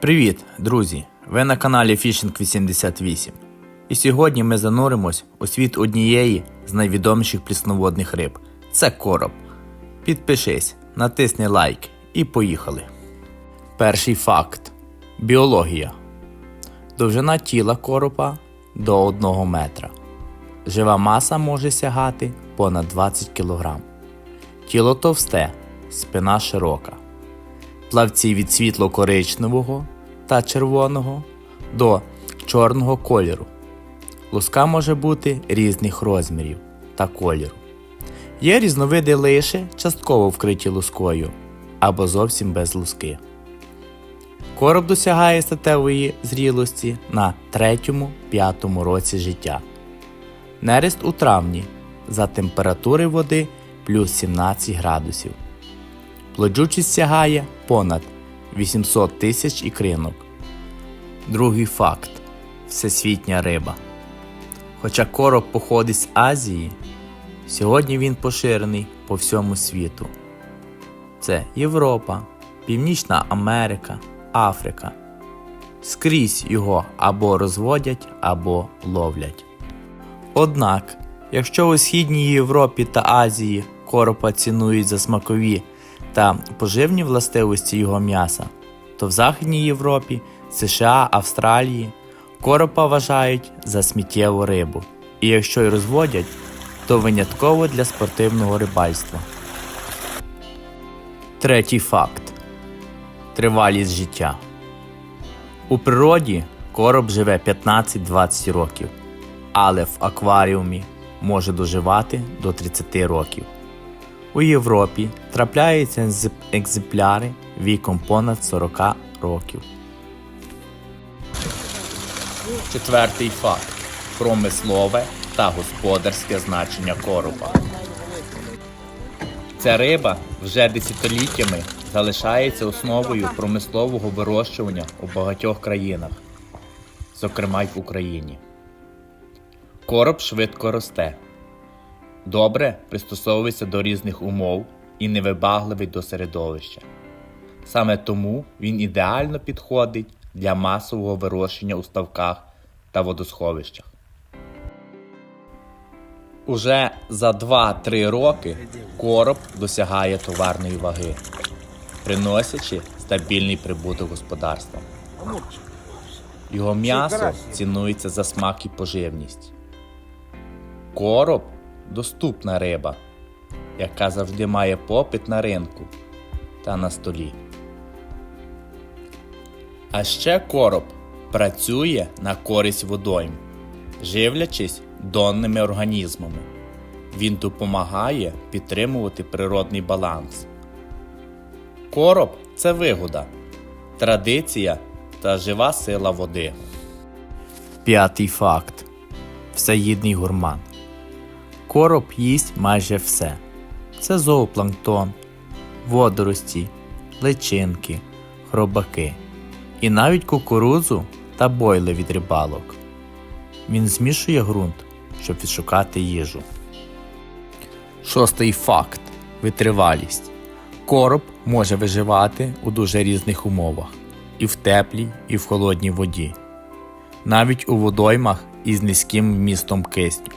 Привіт, друзі! Ви на каналі Fishing 88. І сьогодні ми зануримось у світ однієї з найвідоміших прісноводних риб – це короб. Підпишись, натисни лайк і поїхали! Перший факт. Біологія. Довжина тіла коропа до 1 метра. Жива маса може сягати понад 20 кг. Тіло товсте, спина широка. Плавці від світло-коричневого та червоного до чорного кольору. Луска може бути різних розмірів та кольору. Є різновиди лише частково вкриті лускою або зовсім без луски. Короб досягає статевої зрілості на 3-5 році життя. Нерест у травні за температури води плюс 17 градусів. Плодючість сягає понад 800 тисяч ікринок. Другий факт. Всесвітня риба. Хоча короб походить з Азії, сьогодні він поширений по всьому світу. Це Європа, Північна Америка, Африка. Скрізь його або розводять, або ловлять. Однак, якщо у Східній Європі та Азії коропа цінують за смакові та поживні властивості його м'яса, то в Західній Європі, США, Австралії коропа вважають за сміттєву рибу. І якщо й розводять, то винятково для спортивного рибальства. Третій факт. Тривалість життя. У природі короб живе 15-20 років, але в акваріумі може доживати до 30 років. У Європі трапляються екземпляри віком понад 40 років. Четвертий факт. Промислове та господарське значення короба. Ця риба вже десятиліттями залишається основою промислового вирощування у багатьох країнах, зокрема й в Україні. Короб швидко росте. Добре пристосовується до різних умов і невибагливий до середовища. Саме тому він ідеально підходить для масового вирощення у ставках та водосховищах. Уже за 2-3 роки короб досягає товарної ваги, приносячи стабільний прибуток господарствам. Його м'ясо цінується за смак і поживність. Короб – доступна риба, яка завжди має попит на ринку та на столі. А ще короб працює на користь водойм, живлячись донними організмами. Він допомагає підтримувати природний баланс. Короб – це вигода, традиція та жива сила води. П'ятий факт. Всеїдний гурман. Короб їсть майже все. Це зоопланктон, водорості, личинки, хробаки і навіть кукурудзу та бойли від рибалок. Він змішує ґрунт, щоб відшукати їжу. Шостий факт. Витривалість. Короб може виживати у дуже різних умовах. І в теплій, і в холодній воді. Навіть у водоймах із низьким вмістом кисню.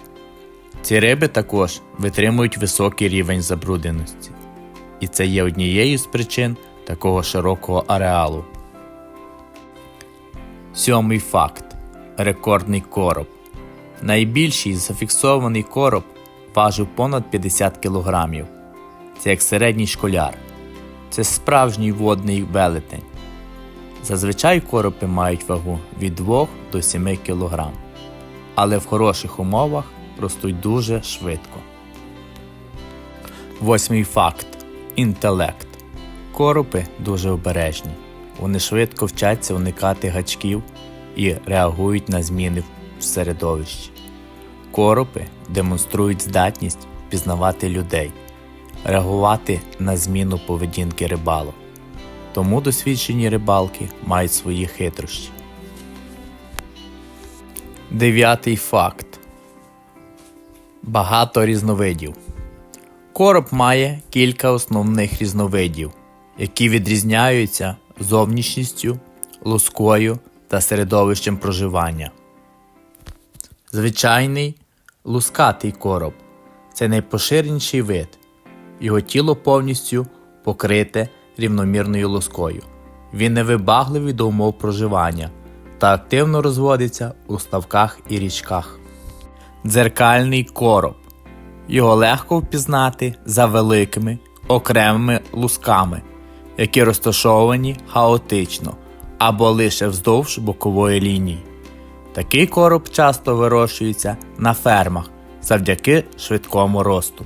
Ці риби також витримують високий рівень забрудненості. І це є однією з причин такого широкого ареалу. Сьомий факт. Рекордний короб. Найбільший зафіксований короб важив понад 50 кг. Це як середній школяр. Це справжній водний велетень. Зазвичай коропи мають вагу від 2 до 7 кг. Але в хороших умовах ростуть дуже швидко. Восьмий факт. Інтелект. Коропи дуже обережні. Вони швидко вчаться уникати гачків і реагують на зміни в середовищі. Коропи демонструють здатність впізнавати людей, реагувати на зміну поведінки рибалок. Тому досвідчені рибалки мають свої хитрощі. Дев'ятий факт. Багато різновидів. Короб має кілька основних різновидів, які відрізняються зовнішністю, лускою та середовищем проживання. Звичайний лускатий короб – це найпоширеніший вид. Його тіло повністю покрите рівномірною лускою. Він невибагливий до умов проживання та активно розводиться у ставках і річках. Дзеркальний короб. Його легко впізнати за великими окремими лусками, які розташовані хаотично або лише вздовж бокової лінії. Такий короб часто вирощується на фермах завдяки швидкому росту.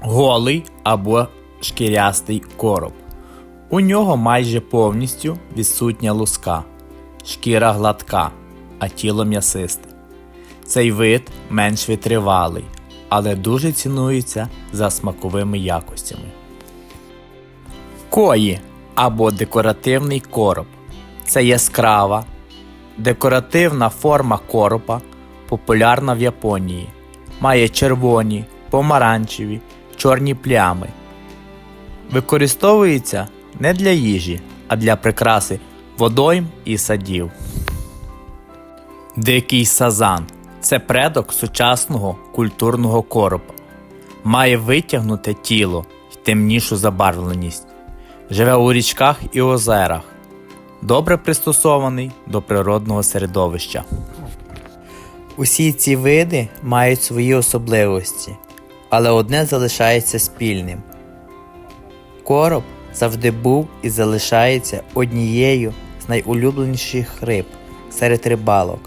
Голий або шкірястий короб. У нього майже повністю відсутня луска, шкіра гладка, а тіло м'ясисте. Цей вид менш витривалий, але дуже цінується за смаковими якостями. Кої або декоративний короб – це яскрава, декоративна форма коропа, популярна в Японії. Має червоні, помаранчеві, чорні плями. Використовується не для їжі, а для прикраси водойм і садів. Дикий сазан – це предок сучасного культурного коропа. Має витягнуте тіло й темнішу забарвленість. Живе у річках і озерах. Добре пристосований до природного середовища. Усі ці види мають свої особливості, але одне залишається спільним. Короб завжди був і залишається однією з найулюбленіших риб серед рибалок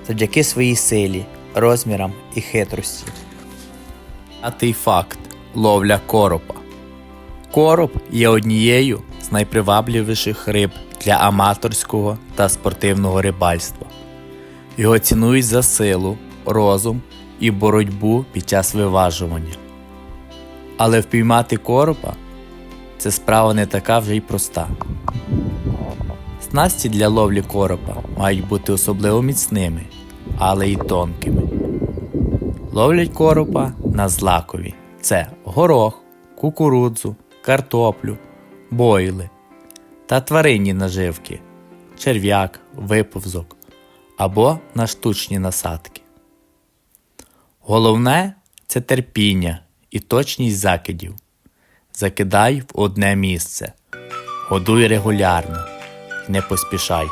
завдяки своїй силі, розмірам і хитрості. П'ятий факт – ловля коропа. Короб є однією з найпривабливіших риб для аматорського та спортивного рибальства. Його цінують за силу, розум і боротьбу під час виважування. Але впіймати коропа – це справа не така вже й проста. Снасті для ловлі коропа мають бути особливо міцними, але й тонкими. Ловлять коропа на злакові – це горох, кукурудзу, картоплю, бойли та тваринні наживки – черв'як, виповзок або на штучні насадки. Головне – це терпіння і точність закидів. Закидай в одне місце, годуй регулярно і не поспішай.